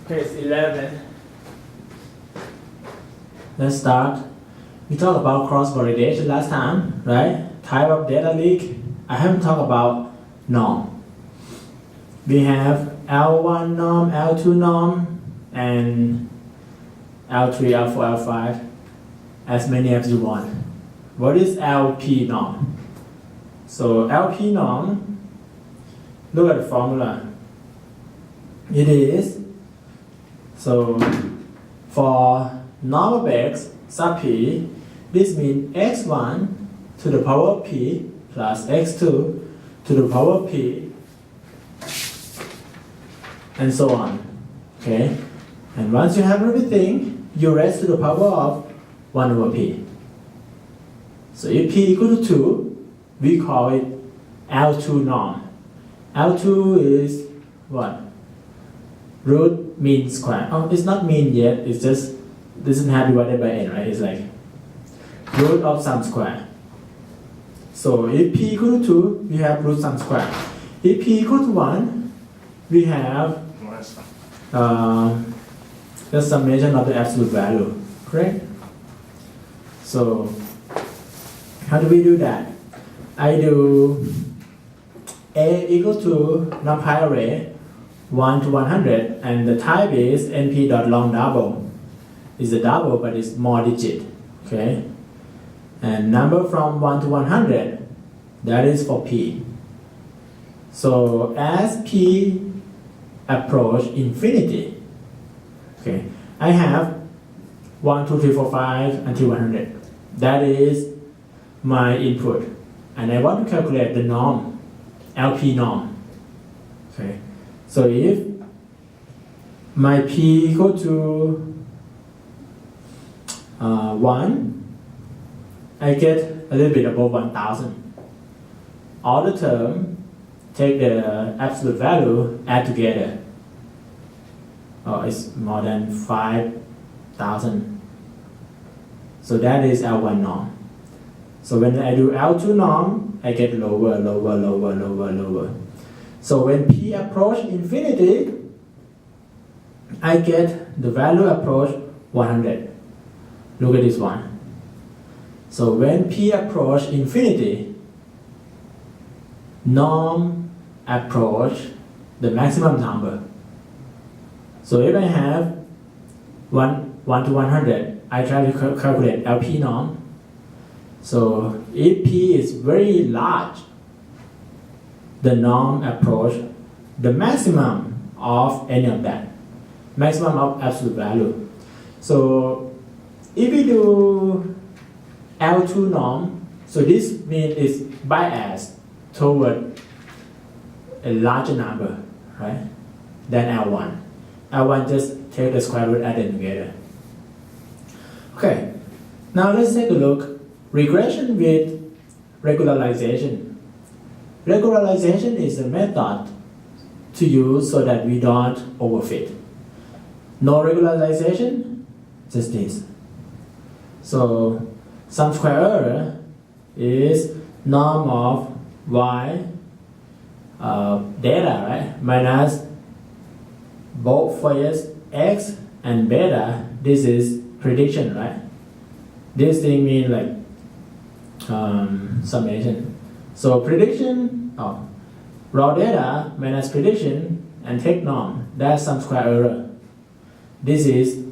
Page 11. Let's start. We talked about cross-validation last time, right? Type of data leak. I haven't talked about norm. We have L1 norm, L2 norm, and L3, L4, L5, as many as you want. What is LP norm? So LP norm, look at the formula. It is, so for norm of x sub p, this means x1 to the power of p plus x2 to the power of p, and so on. Okay? And once you have everything, you raise to the power of 1 over p. So if p equal to 2, we call it L2 norm. L2 is what? Root mean square. Oh, it's not mean yet, it's just doesn't have divided by n, right? It's like root of sum square. So if p equal to 2, we have root sum square. If p equal to 1, we have the summation of the absolute value, correct? So how do we do that? I do A equal to numpy array 1 to 100, and the type is np.long double. It's a double, but it's more digit, okay? And number from 1 to 100, that is for p. So as p approach infinity, okay, I have 1, 2, 3, 4, 5 until 100. That is my input, and I want to calculate the norm, LP norm. Okay, so if my p equal to 1, I get a little bit above 1000. All the term, take the absolute value, add together. Oh, it's more than 5000. So that is L1 norm. So when I do L2 norm, I get lower, lower, lower, lower, lower. So when p approach infinity, I get the value approach 100. Look at this one. So when p approach infinity, norm approach the maximum number. So if I have 1 to 100, I try to calculate LP norm. So if p is very large, the norm approach the maximum of any of that, maximum of absolute value. So if we do L2 norm, so this means it's biased toward a larger number, right, than L1. L1 just take the square root, add them together. Okay, now let's take a look. Regression with regularization. Regularization is a method to use so that we don't overfit. No regularization, just this. So sum square error is norm of y data, right, minus both phase x and beta. This is prediction, right? This thing means like summation. So prediction, raw data minus prediction and take norm, that's sum square error. This is,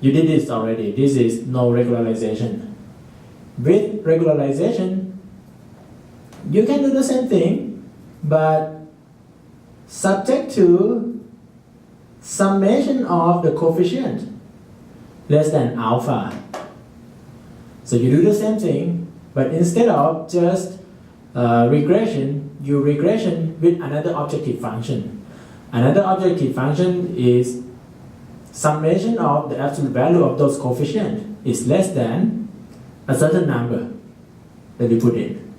you did this already, this is no regularization. With regularization, you can do the same thing, but subject to summation of the coefficient less than alpha. So you do the same thing, but instead of just regression, you regression with another objective function. Another objective function is summation of the absolute value of those coefficients is less than a certain number that we put in.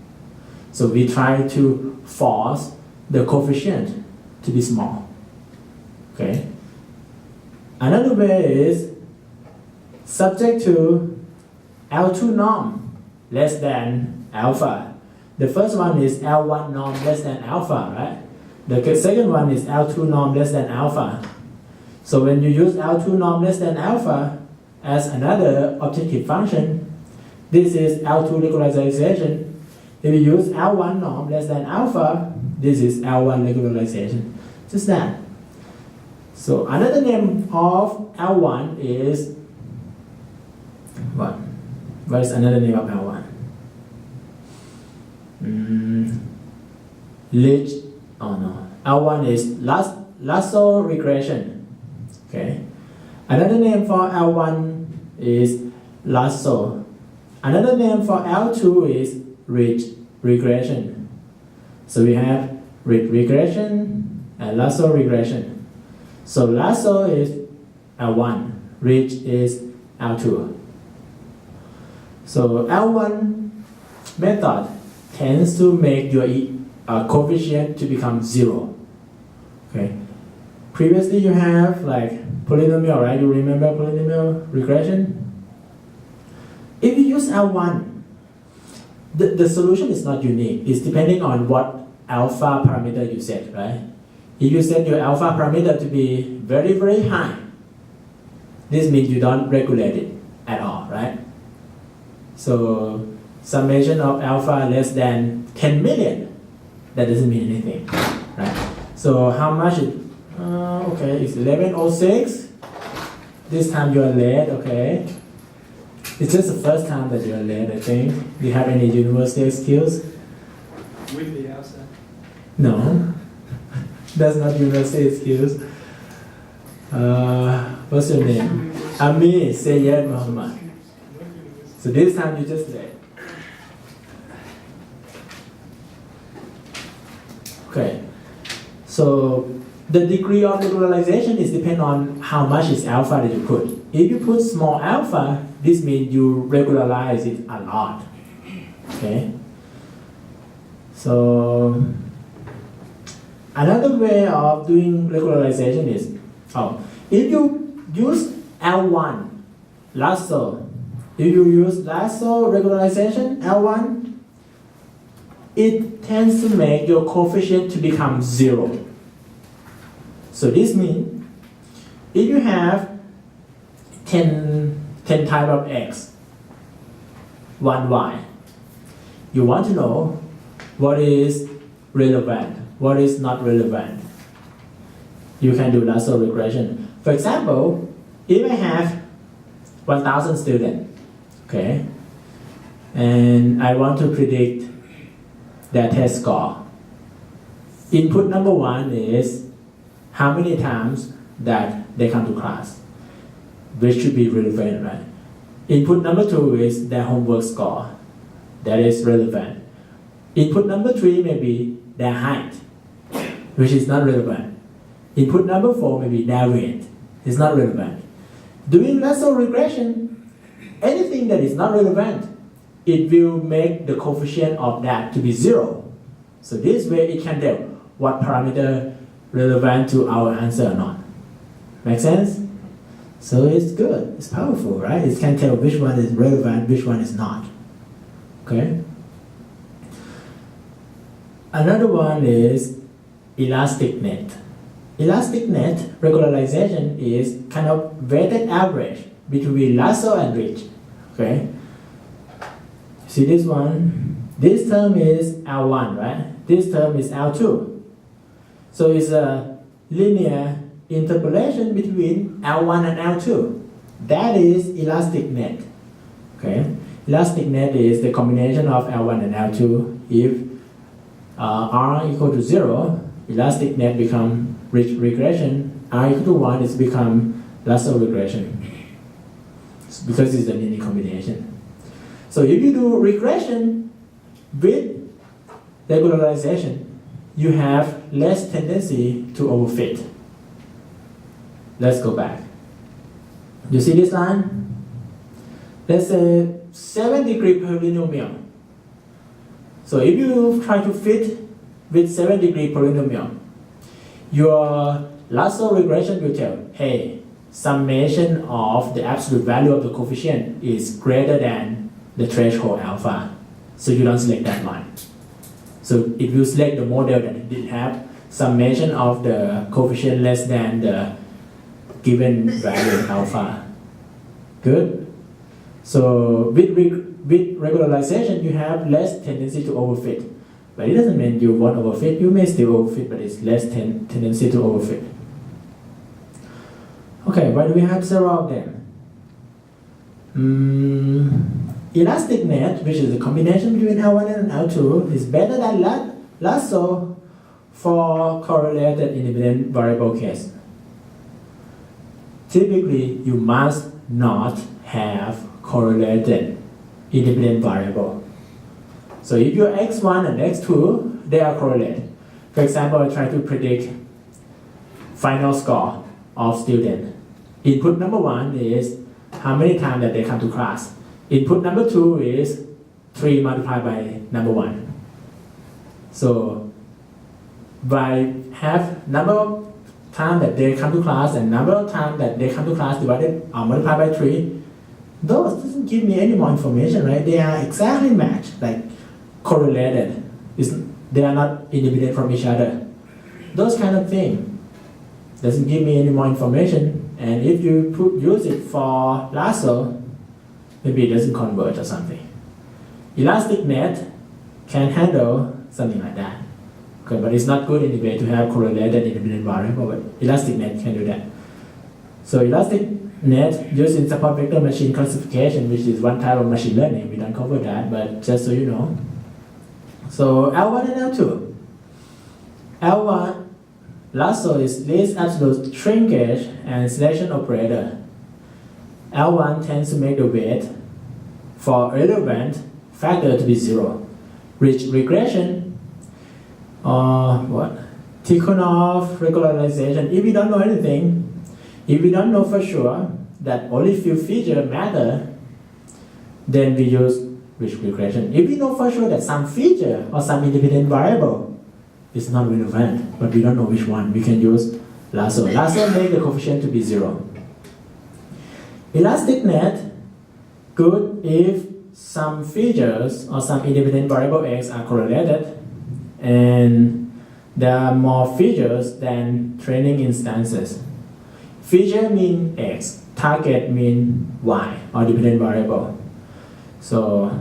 So we try to force the coefficient to be small. Okay. Another way is subject to L2 norm less than alpha. The first one is L1 norm less than alpha, right? The second one is L2 norm less than alpha. So when you use L2 norm less than alpha as another objective function, this is L2 regularization. If you use L1 norm less than alpha, this is L1 regularization. Just that. So another name of L1 is what? What is another name of L1? L1 is lasso regression. Okay. Another name for L1 is lasso. Another name for L2 is ridge regression. So we have ridge regression and lasso regression. So lasso is L1, ridge is L2. So L1 method tends to make your coefficient to become 0. Okay. Previously you have like polynomial, right? You remember polynomial regression? If you use L1, the solution is not unique. It's depending on what alpha parameter you set, right? If you set your alpha parameter to be very, very high, this means you don't regulate it at all, right? So summation of alpha less than 10 million, that doesn't mean anything, right? So how much it, okay, it's 11:06. This time you are late, okay? It's just the first time that you are late, I think. Do you have any university excuse? With the outside. No, that's not university excuse. What's your name? Ami Sayyed Muhammad. So this time you just late. Okay. So the degree of regularization is depend on how much is alpha that you put. If you put small alpha, this means you regularize it a lot. Okay. So another way of doing regularization is, if you use L1 lasso, if you use lasso regularization L1, it tends to make your coefficient to become 0. So this means if you have 10 type of x, 1 y, you want to know what is relevant, what is not relevant. You can do lasso regression. For example, if I have 1,000 students, okay, and I want to predict their test score. Input number 1 is how many times that they come to class, which should be relevant, right? Input number 2 is their homework score, that is relevant. Input number 3 may be their height, which is not relevant. Input number 4 may be their weight, it's not relevant. Doing lasso regression, anything that is not relevant, it will make the coefficient of that to be 0. So this way it can tell what parameter relevant to our answer or not. Make sense? So it's good, it's powerful, right? It can tell which one is relevant, which one is not. Okay? Another one is elastic net. Elastic net regularization is kind of weighted average between lasso and ridge. Okay? See this one? This term is L1, right? This term is L2. So it's a linear interpolation between L1 and L2. That is elastic net. Okay? Elastic net is the combination of L1 and L2. If R equal to 0, elastic net become ridge regression. R equal to 1 is become lasso regression. Because it's a linear combination. So if you do regression with regularization, you have less tendency to overfit. Let's go back. You see this line? Let's say 7-degree polynomial. So if you try to fit with 7-degree polynomial, your lasso regression will tell, hey, summation of the absolute value of the coefficient is greater than the threshold alpha. So you don't select that line. So if you select the model that did have summation of the coefficient less than the given value alpha. Good. So with regularization, you have less tendency to overfit. But it doesn't mean you won't overfit. You may still overfit, but it's less tendency to overfit. Okay, why do we have several of them? Elastic net, which is a combination between L1 and L2, is better than lasso for correlated independent variable case. Typically, you must not have correlated independent variable. So if your x1 and x2, they are correlated. For example, I try to predict final score of student. Input number 1 is how many times that they come to class. Input number 2 is 3 multiplied by number 1. So by have number of time that they come to class and number of time that they come to class divided or multiplied by 3, those doesn't give me any more information, right? They are exactly matched, like correlated. They are not independent from each other. Those kind of thing doesn't give me any more information. And if you use it for lasso, maybe it doesn't converge or something. Elastic net can handle something like that. Okay, but it's not good anyway to have correlated independent variable, but elastic net can do that. So elastic net used in support vector machine classification, which is one type of machine learning. We don't cover that, but just so you know. So L1 and L2. L1, lasso is least absolute shrinkage and selection operator. L1 tends to make the weight for relevant factor to be 0. Regression, Tikhonov regularization. If we don't know anything, if we don't know for sure that only few features matter, then we use regression. If we know for sure that some feature or some independent variable is not relevant, but we don't know which one, we can use lasso. Lasso make the coefficient to be 0. Elastic net, good if some features or some independent variable x are correlated and there are more features than training instances. Feature mean x, target mean y or dependent variable. So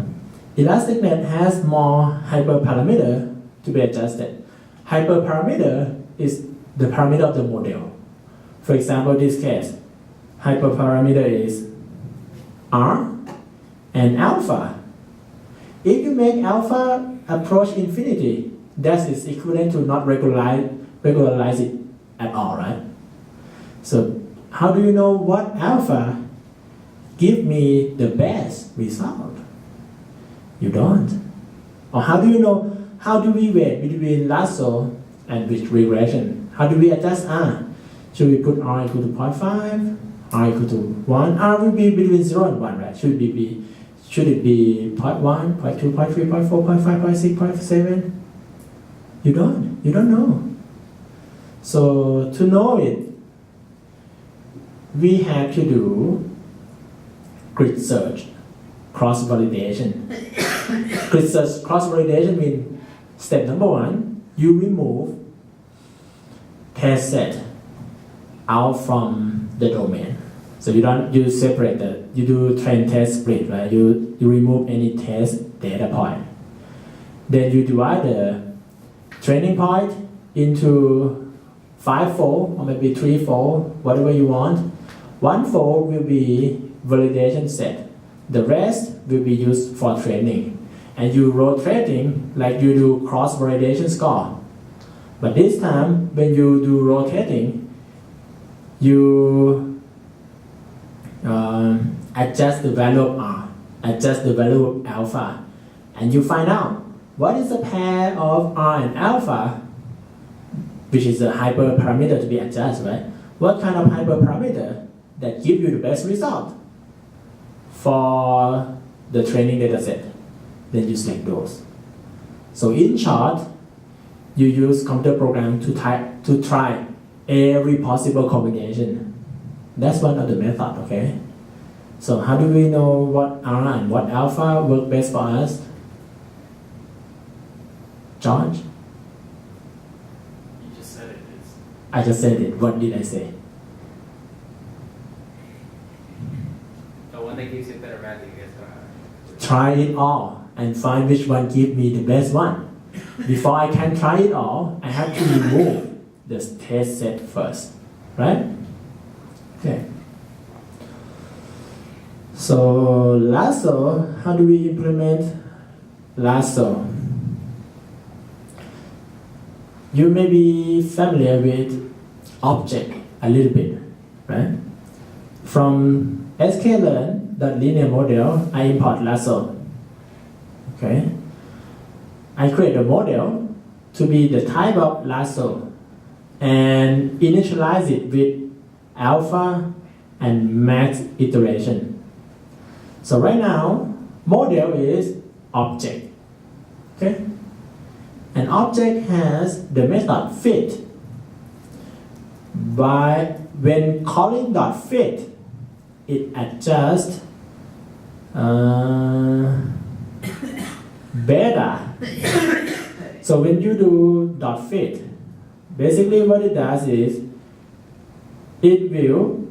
elastic net has more hyperparameter to be adjusted. Hyperparameter is the parameter of the model. For example, this case, hyperparameter is R and alpha. If you make alpha approach infinity, that is equivalent to not regularize it at all, right? So how do you know what alpha give me the best result? You don't. Or how do you know, how do we weight between lasso and with regression? How do we adjust R? Should we put R equal to 0.5, R equal to 1? R will be between 0 and 1, right? Should it be 0.1, 0.2, 0.3, 0.4, 0.5, 0.6, 0.7? You don't know. So to know it, we have to do grid search, cross-validation. Grid search, cross-validation means step number 1, you remove test set out from the domain. So you separate you do train test split, right? You remove any test data point. Then you divide the training point into 5-fold or maybe 3-fold, whatever you want. 1-fold will be validation set. The rest will be used for training. And you rotating like you do cross-validation score. But this time, when you do rotating, you adjust the value of R, adjust the value of alpha, and you find out what is the pair of R and alpha, which is a hyperparameter to be adjusted, right? What kind of hyperparameter that give you the best result for the training data set? Then you select those. So in short, you use computer program to try every possible combination. That's one of the method, okay? So how do we know what R and what alpha work best for us? George? You just said it. I just said it. What did I say? try it all and find which one give me the best one. Before I can try it all, I have to remove the test set first, right? Okay. So lasso, how do we implement lasso? You may be familiar with object a little bit, right? From sklearn, the linear model, I import lasso. Okay. I create a model to be the type of lasso and initialize it with alpha and max iteration. So right now, model is object. Okay. An object has the method fit. By when calling dot fit, it adjusts beta. So when you do dot fit, basically what it does is it will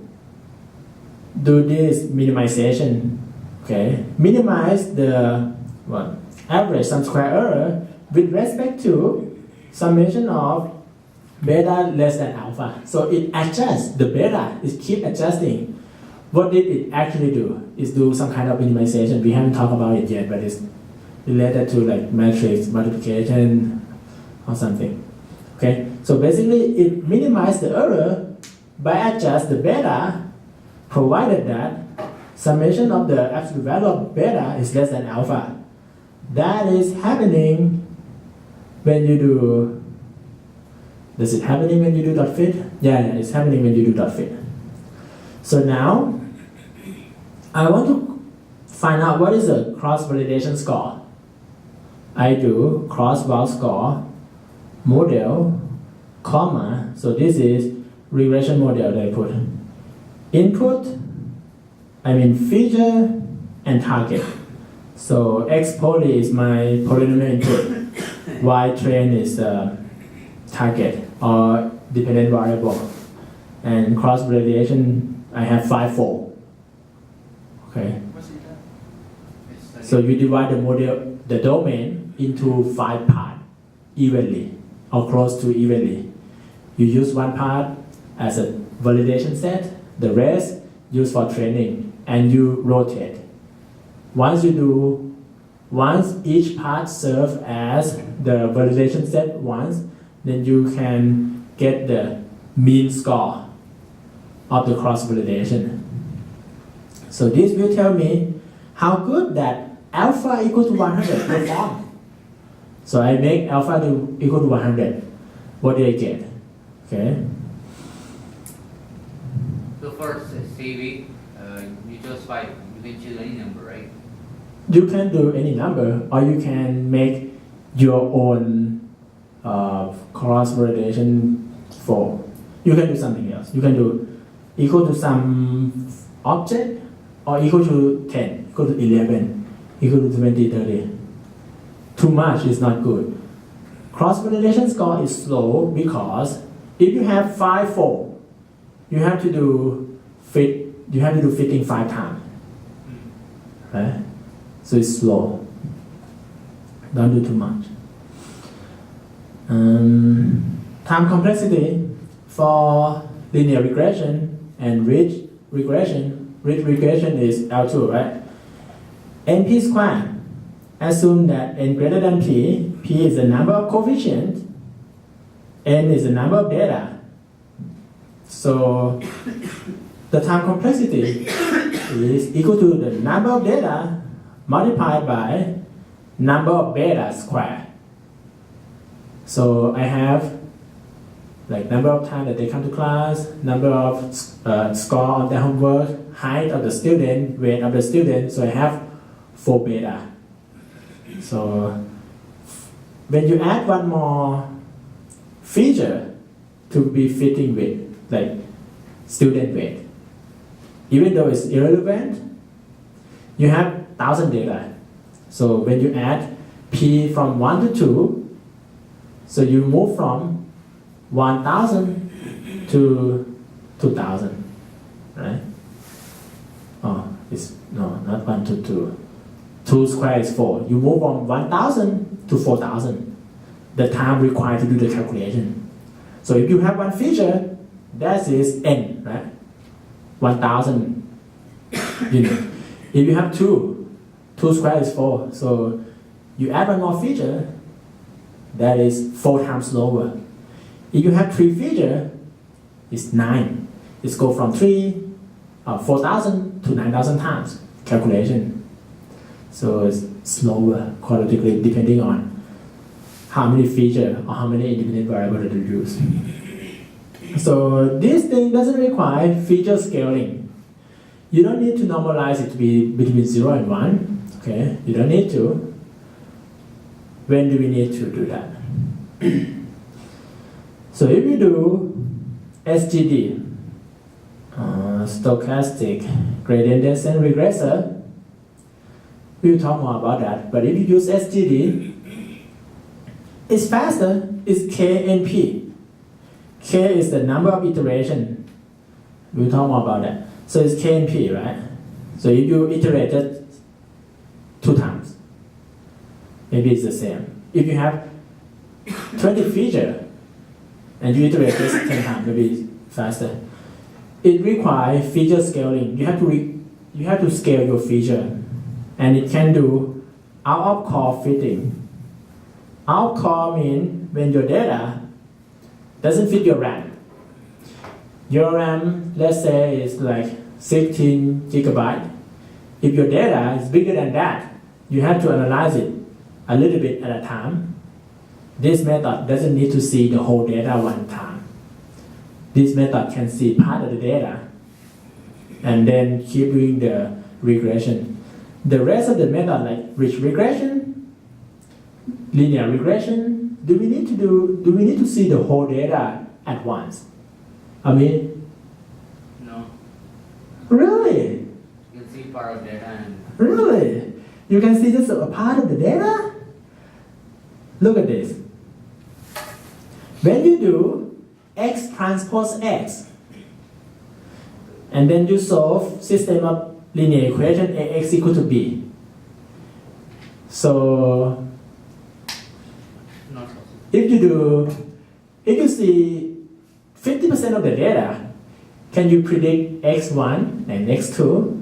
do this minimization. Okay, minimize the average sum square error with respect to summation of beta less than alpha. So it adjusts the beta, it keep adjusting. What did it actually do? Is do some kind of minimization. We haven't talked about it yet, but it's related to like matrix multiplication or something. Okay, so basically it minimizes the error by adjust the beta, provided that summation of the absolute value of beta is less than alpha. That is happening when you do. Does it happening when you do dot fit? Yeah, it's happening when you do dot fit. So now I want to find out what is the cross validation score. I do cross val score model, comma. So this is regression model that I put. Input, I mean feature and target. So X poly is my polynomial input. Y train is target or dependent variable. And cross validation, I have 5-4. Okay. So you divide the model, the domain into 5 parts evenly or close to evenly. You use one part as a validation set, the rest use for training, and you rotate. Once each part serves as the validation set once, then you can get the mean score of the cross validation. So this will tell me how good that alpha equal to 100 perform. So I make alpha equal to 100. What do I get? Okay. So for CV, you just by you can choose any number, right? You can do any number, or you can make your own cross validation for. You can do something else. You can do equal to some object, or equal to 10, equal to 11, equal to 20, 30. Too much is not good. Cross validation score is slow because if you have 5-4, you have to do fitting 5 times. Right? So it's slow. Don't do too much. Time complexity for linear regression and ridge regression. Ridge regression is L2, right? NP squared. Assume that n greater than p. P is the number of coefficients. N is the number of data. So the time complexity is equal to the number of data multiplied by number of beta squared. So I have like number of times that they come to class, number of score on their homework, height of the student, weight of the student. So I have 4 beta. So when you add one more feature to be fitting with, like student weight, even though it's irrelevant, you have 1,000 data. So when you add p from 1 to 2, so you move from 1,000 to 2,000, right? Oh, it's no, not 1 to 2. 2 squared is 4. You move from 1000 to 4000. The time required to do the calculation. So if you have one feature, that is n, right? 1000 unit. If you have 2 squared is 4. So you add one more feature, that is 4 times slower. If you have 3 feature, it's 9. It's go from 4,000 to 9,000 times calculation. So it's slower qualitatively depending on how many feature or how many independent variables to use. So this thing doesn't require feature scaling. You don't need to normalize it to be between 0 and 1. Okay, you don't need to. When do we need to do that? So if you do SGD, stochastic gradient descent regressor, we'll talk more about that. But if you use SGD, it's faster. It's K and P. K is the number of iteration. We'll talk more about that. So it's K and P, right? So if you iterate just 2 times, maybe it's the same. If you have 20 features and you iterate just 10 times, maybe it's faster. It requires feature scaling. You have to scale your feature, and it can do out of core fitting. Out core means when your data doesn't fit your RAM. Your RAM, let's say, is like 16 gigabytes. If your data is bigger than that, you have to analyze it a little bit at a time. This method doesn't need to see the whole data one time. This method can see part of the data and then keep doing the regression. The rest of the method, like regression, linear regression, do we need to see the whole data at once? I mean, No. Really? You can see part of data and Really? You can see just a part of the data? Look at this. When you do X transpose X, and then you solve system of linear equation AX equal to B. So not possible. if you see 50% of the data, can you predict X1 and X2?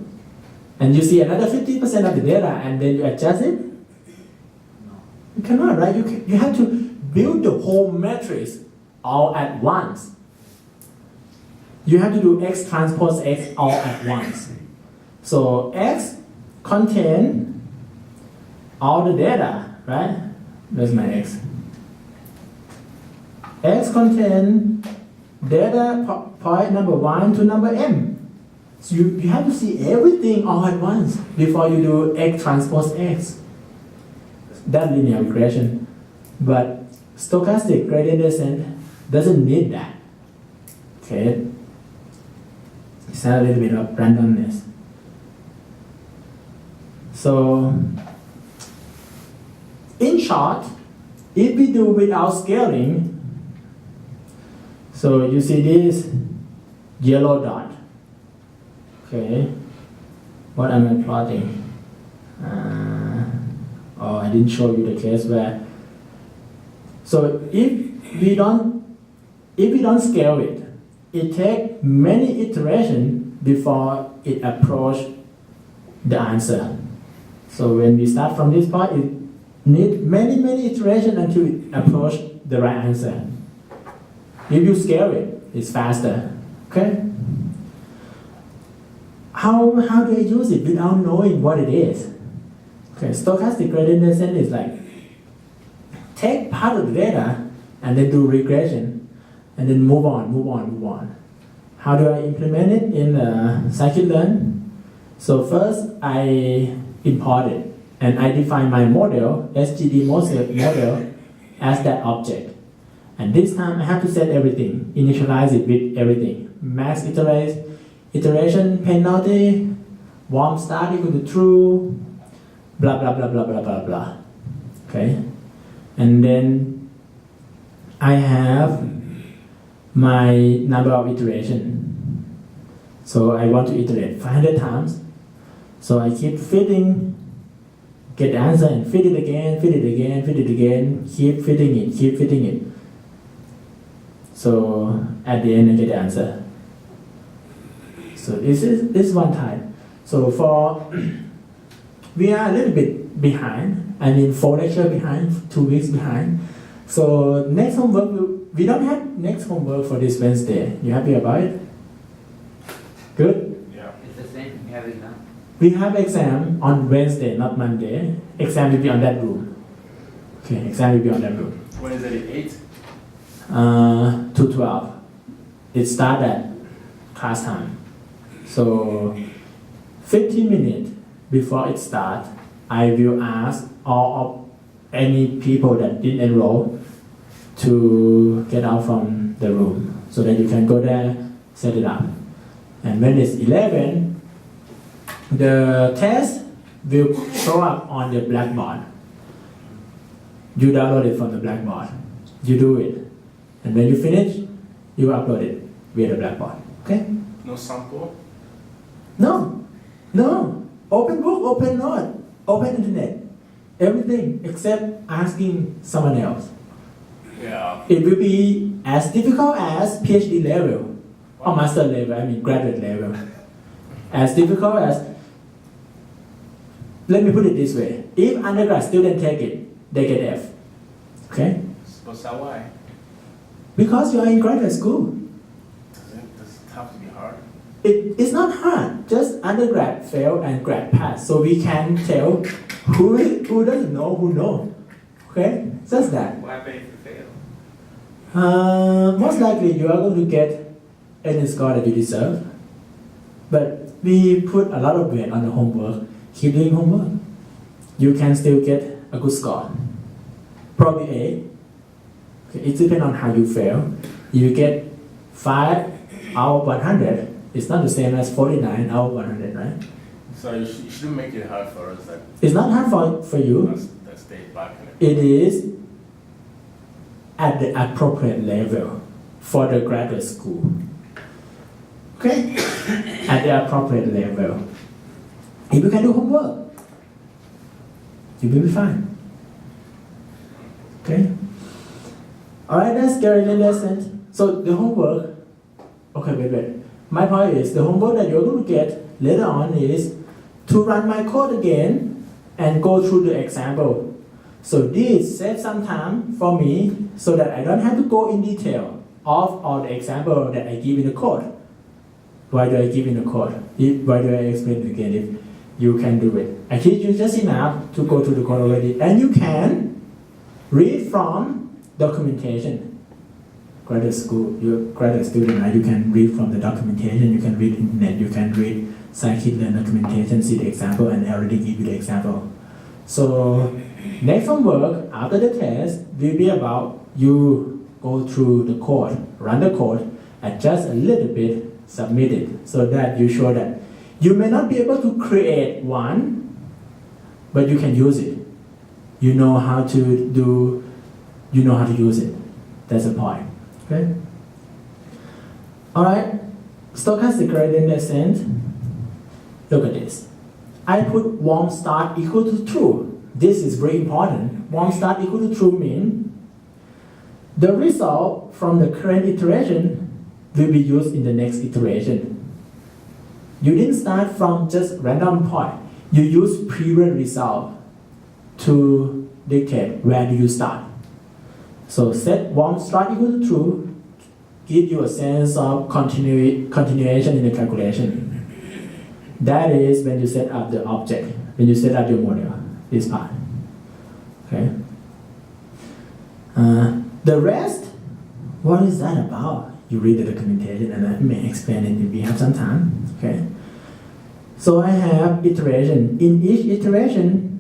And you see another 50% of the data and then you adjust it? No. You cannot, right? You have to build the whole matrix all at once. You have to do X transpose X all at once. So X contain all the data, right? Where's my X? X contain data point number 1 to number m. So you have to see everything all at once before you do X transpose X. That's linear regression. But stochastic gradient descent doesn't need that. Okay? It's a little bit of randomness. So, in short, if we do without scaling, so you see this yellow dot. Okay, what am I plotting? I didn't show you the case where. So if we don't scale it, it takes many iterations before it approach the answer. So when we start from this point, it needs many iterations until it approach the right answer. If you scale it, it's faster. Okay. How do I use it without knowing what it is? Okay, stochastic gradient descent is like take part of the data and then do regression and then move on. How do I implement it in scikit-learn? So first I import it and I define my model, SGD model, as that object. And this time I have to set everything, initialize it with everything. Max iteration penalty, warm start equal to true, blah blah blah blah blah blah blah. Okay, and then I have my number of iteration. So I want to iterate 500 times. So I keep fitting get the answer and fit it again, fit it again, fit it again, keep fitting it, keep fitting it. So at the end I get the answer. So this is one type. So for we are a little bit behind. I mean 4 lectures behind, 2 weeks behind. So next homework, we don't have next homework for this Wednesday. You happy about it? Good? Yeah. It's the same. We have exam. We have exam on Wednesday, not Monday. Exam will be on that room. Okay, exam will be on that room. When is it? 8? To 12. It starts at class time. So 15 minutes before it starts, I will ask all of any people that didn't enroll to get out from the room so that you can go there, set it up. And when it's 11, the test will show up on the blackboard. You download it from the blackboard. You do it. And when you finish, you upload it via the blackboard. Okay? No sample? No. No. Open book, open note, open internet. Everything except asking someone else. Yeah. It will be as difficult as PhD level or master level, I mean graduate level. As difficult as, let me put it this way, if undergrad students take it, they get F. Okay? But so why? Because you are in graduate school. Does it have to be hard? It's not hard, just undergrad fail and grad pass. So we can tell who doesn't know, who knows. Okay? Just that. What happens if you fail? Most likely you are going to get any score that you deserve. But we put a lot of weight on the homework. Keep doing homework. You can still get a good score. Probably A. Okay, it depends on how you fail. If you get 5 out of 100, it's not the same as 49 out of 100, right? So you shouldn't make it hard for us. It's not hard for you. That stay back. It is at the appropriate level for the graduate school. Okay? At the appropriate level. If you can do homework, you will be fine. Okay? Alright, that's Regularization. So the homework, okay, wait. My point is, the homework that you're going to get later on is to run my code again and go through the example. So this saves some time for me so that I don't have to go in detail of all the example that I give in the code. Why do I give in the code? Why do I explain it again if you can do it? I teach you just enough to go through the code already. And you can read from documentation. Graduate school, you're a graduate student, right? You can read from the documentation, you can read internet, you can read scikit-learn documentation, see the example, and I already give you the example. So next homework after the test will be about you go through the code, run the code, adjust a little bit, submit it, so that you show that you may not be able to create one, but you can use it. You know how to do, you know how to use it. That's the point. Okay? Alright, stochastic gradient descent. Look at this. I put warm start equal to true. This is very important. Warm start equal to true means the result from the current iteration will be used in the next iteration. You didn't start from just random point. You use previous result to dictate where do you start. So set warm start equal to true, give you a sense of continuation in the calculation. That is when you set up the object, when you set up your model, this part. Okay. The rest, what is that about? You read the documentation and I may explain it if we have some time. Okay. So I have iteration. In each iteration,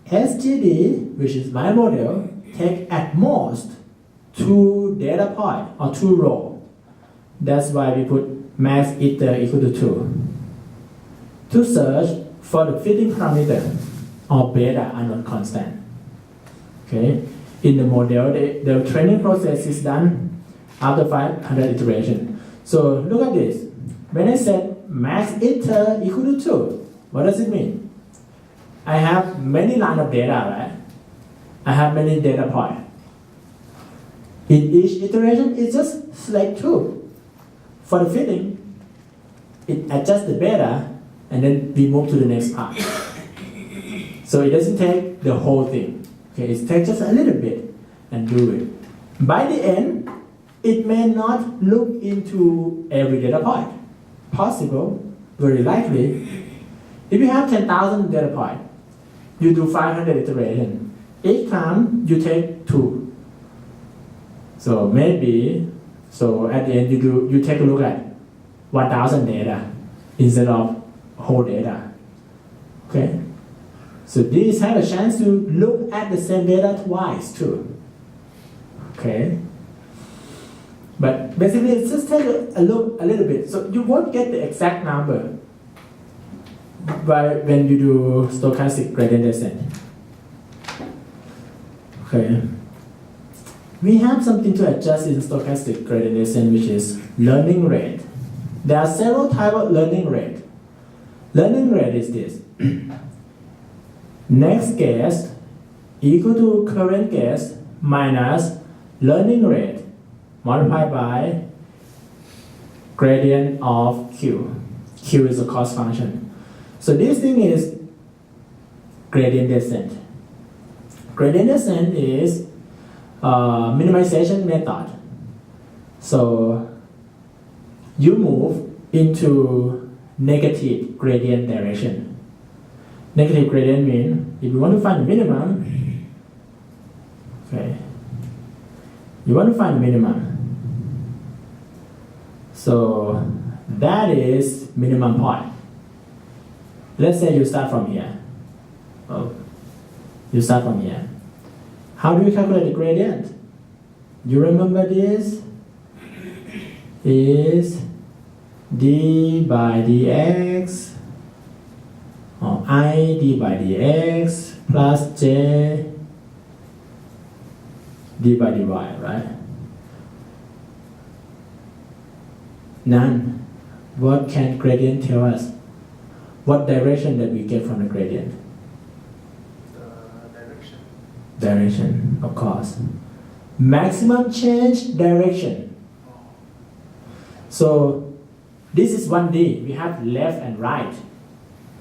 SGD, which is my model, take at most 2 data point or 2 row. That's why we put max iter equal to 2. To search for the fitting parameter or beta unknown constant. Okay. In the model, the training process is done after 500 iterations. So look at this. When I said max iter equal to 2, what does it mean? I have many lines of data, right? I have many data points. In each iteration, it's just select 2. For the fitting, it adjusts the beta, and then we move to the next part. So it doesn't take the whole thing. Okay, it takes just a little bit and do it. By the end, it may not look into every data point. Possible, very likely. If you have 10,000 data points, you do 500 iterations. Each time you take 2. So maybe, so at the end you take a look at 1,000 data instead of whole data. Okay? So these have a chance to look at the same data twice too. Okay? But basically it's just take a look a little bit. So you won't get the exact number when you do stochastic gradient descent. Okay. We have something to adjust in stochastic gradient descent, which is learning rate. There are several types of learning rate. Learning rate is this. Next guess equal to current guess minus learning rate multiplied by gradient of Q. Q is a cost function. So this thing is gradient descent. Gradient descent is minimization method. So you move into negative gradient direction. Negative gradient means if you want to find the minimum, okay, you want to find the minimum. So that is minimum point. Let's say you start from here. Oh, you start from here. How do you calculate the gradient? You remember this is d by dx or I d by dx plus j d by dy, right? None. What can gradient tell us? What direction that we get from the gradient? Direction. Direction, of course. Maximum change direction. So this is 1D. We have left and right.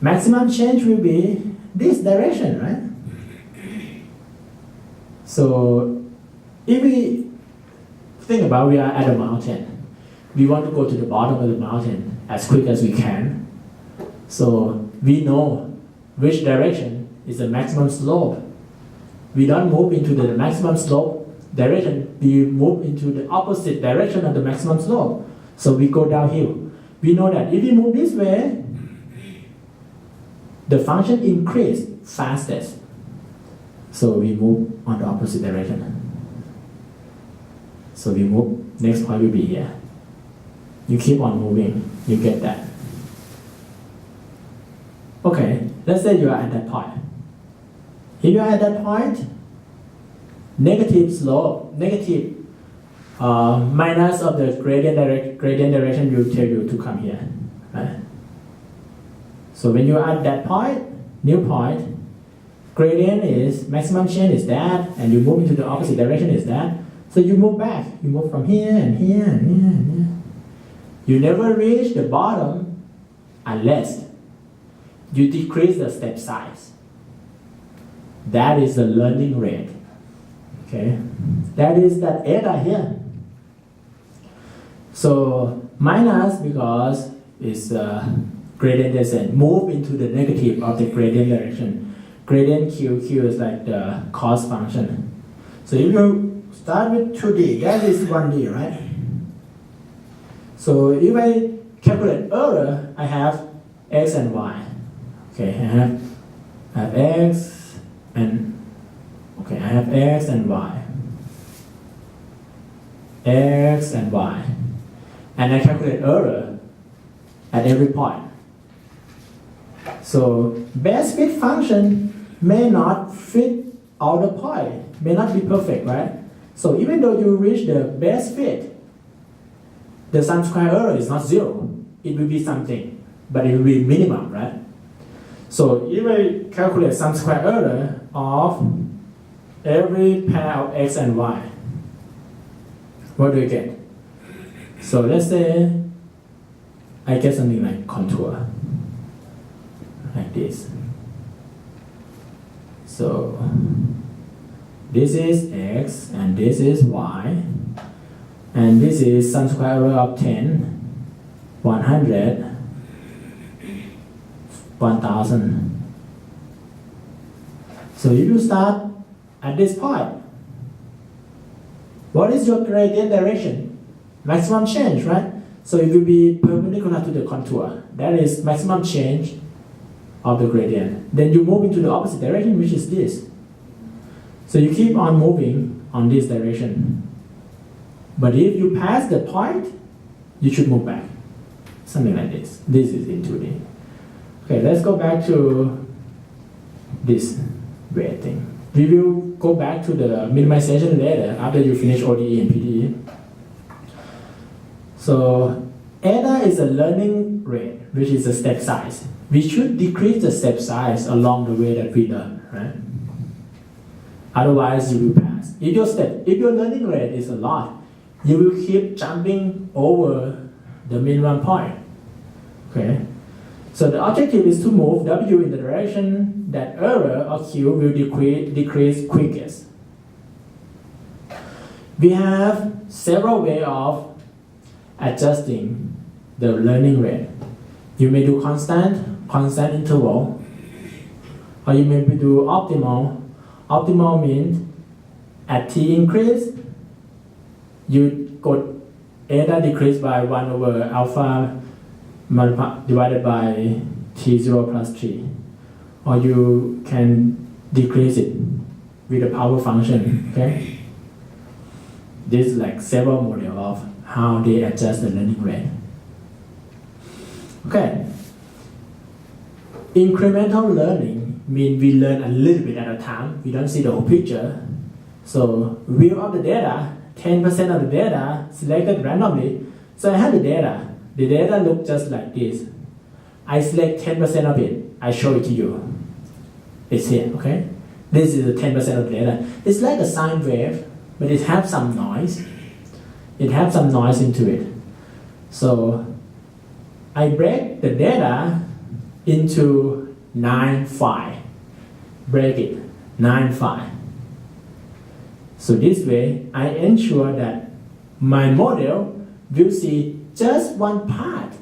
Maximum change will be this direction, right? So if we think about we are at a mountain, we want to go to the bottom of the mountain as quick as we can. So we know which direction is the maximum slope. We don't move into the maximum slope direction, we move into the opposite direction of the maximum slope. So we go downhill. We know that if we move this way, the function increase fastest. So we move on the opposite direction. So we move, next point will be here. You keep on moving, you get that. Okay, let's say you are at that point. If you are at that point, negative slope, negative minus of the gradient direction will tell you to come here. Right? So when you are at that point, new point, gradient is, maximum change is that, and you move into the opposite direction is that. So you move back, you move from here and here and here and here. You never reach the bottom unless you decrease the step size. That is the learning rate. Okay, that is that eta here. So minus because it's gradient descent, move into the negative of the gradient direction. Gradient Q is like the cost function. So if you start with 2D, that is 1D, right? So if I calculate error, I have x and y. Okay, I have x and okay, I have x and y. X and y. And I calculate error at every point. So best fit function may not fit all the point, may not be perfect, right? So even though you reach the best fit, the sum square error is not 0. It will be something, but it will be minimum, right? So if I calculate some square error of every pair of x and y, what do you get? So let's say I get something like contour, like this. So this is x and this is y, and this is some square error of 10, 100, 1000. So if you start at this point, what is your gradient direction? Maximum change, right? So it will be perpendicular to the contour. That is maximum change of the gradient. Then you move into the opposite direction, which is this. So you keep on moving on this direction. But if you pass the point, you should move back. Something like this. This is in 2D. Okay, let's go back to this weird thing. We will go back to the minimization later after you finish ODE and PDE. So eta is a learning rate, which is the step size. We should decrease the step size along the way that we learn, right? Otherwise, you will pass. If your learning rate is a lot, you will keep jumping over the minimum point. Okay. So the objective is to move W in the direction that error or Q will decrease quickest. We have several ways of adjusting the learning rate. You may do constant interval, or you may do optimal. Optimal means at T increase, you got eta decrease by 1 over alpha divided by T0 plus 3. Or you can decrease it with a power function, okay? This is like several models of how they adjust the learning rate. Okay. Incremental learning means we learn a little bit at a time. We don't see the whole picture. So view of the data, 10% of the data selected randomly. So I have the data. The data look just like this. I select 10% of it. I show it to you. It's here, okay? This is the 10% of the data. It's like a sine wave, but it has some noise. It has some noise into it. So I break the data into 9 files. Break it, 9 files. So this way, I ensure that my model will see just one part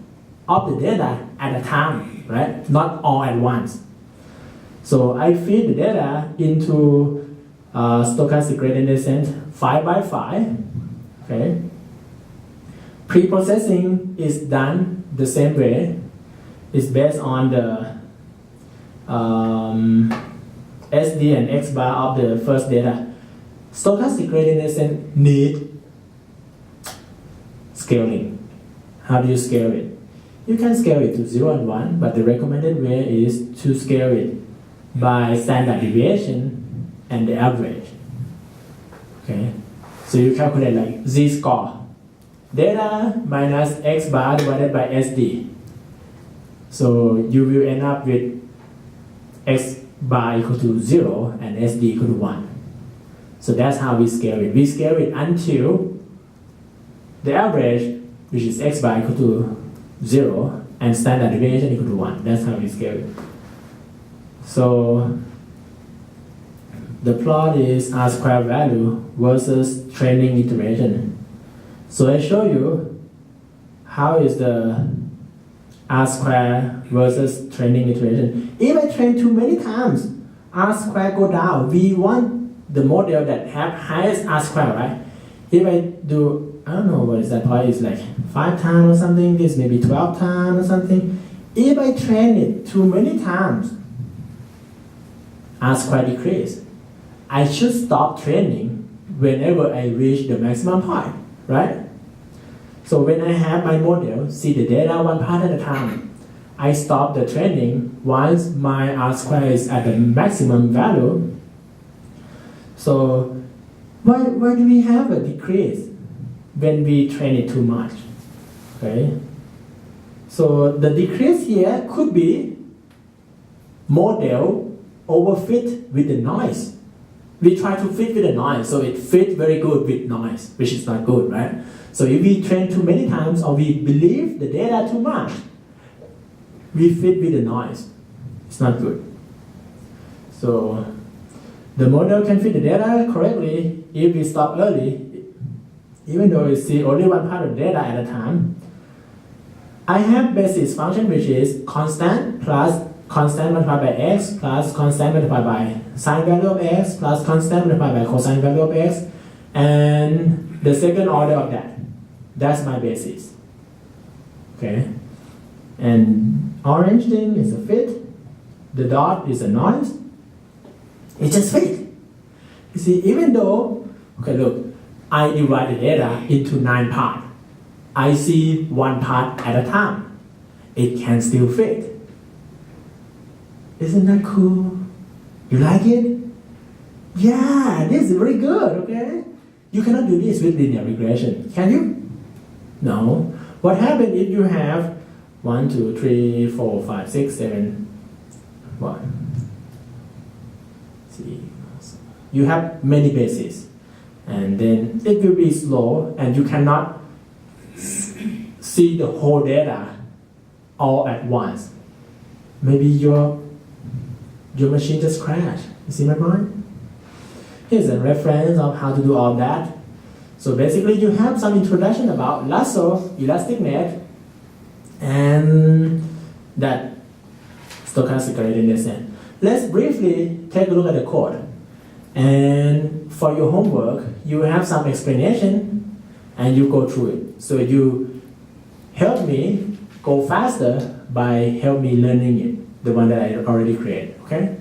of the data at a time, right? Not all at once. So I feed the data into stochastic gradient descent 5 by 5. Okay. Pre-processing is done the same way. It's based on the SD and X bar of the first data. Stochastic gradient descent need scaling. How do you scale it? You can scale it to 0 and 1, but the recommended way is to scale it by standard deviation and the average. Okay, so you calculate like z-score, data minus X bar divided by SD. So you will end up with X bar equal to 0 and SD equal to 1. So that's how we scale it. We scale it until the average, which is X bar equal to 0 and standard deviation equal to 1. That's how we scale it. So the plot is R square value versus training iteration. So I show you how is the R square versus training iteration. If I train too many times, R square go down. We want the model that have highest R square, right? If I do, I don't know what is that point, it's like 5 times or something, this maybe 12 times or something. If I train it too many times, R square decrease. I should stop training whenever I reach the maximum point, right? So when I have my model, see the data one part at a time, I stop the training once my R square is at the maximum value. So why do we have a decrease when we train it too much? Okay. So the decrease here could be model overfit with the noise. We try to fit with the noise, so it fits very good with noise, which is not good, right? So if we train too many times or we believe the data too much, we fit with the noise. It's not good. So the model can fit the data correctly if we stop early, even though we see only one part of data at a time. I have basis function which is constant plus constant multiplied by x plus constant multiplied by sine value of x plus constant multiplied by cosine value of x, and the second order of that. That's my basis. Okay? And orange thing is a fit. The dot is a noise. It just fit. You see, even though, okay, look, I divide the data into 9 parts. I see one part at a time. It can still fit. Isn't that cool? You like it? Yeah, this is very good, okay? You cannot do this with linear regression, can you? No. What happens if you have 1, 2, 3, 4, 5, 6, 7, 1? See, you have many bases, and then it will be slow, and you cannot see the whole data all at once. Maybe your machine just crashed. You see my point? Here's a reference of how to do all that. So basically you have some introduction about lasso, elastic net, and that stochastic gradient descent. Let's briefly take a look at the code. And for your homework, you have some explanation and you go through it. So you help me go faster by help me learning it, the one that I already created, okay?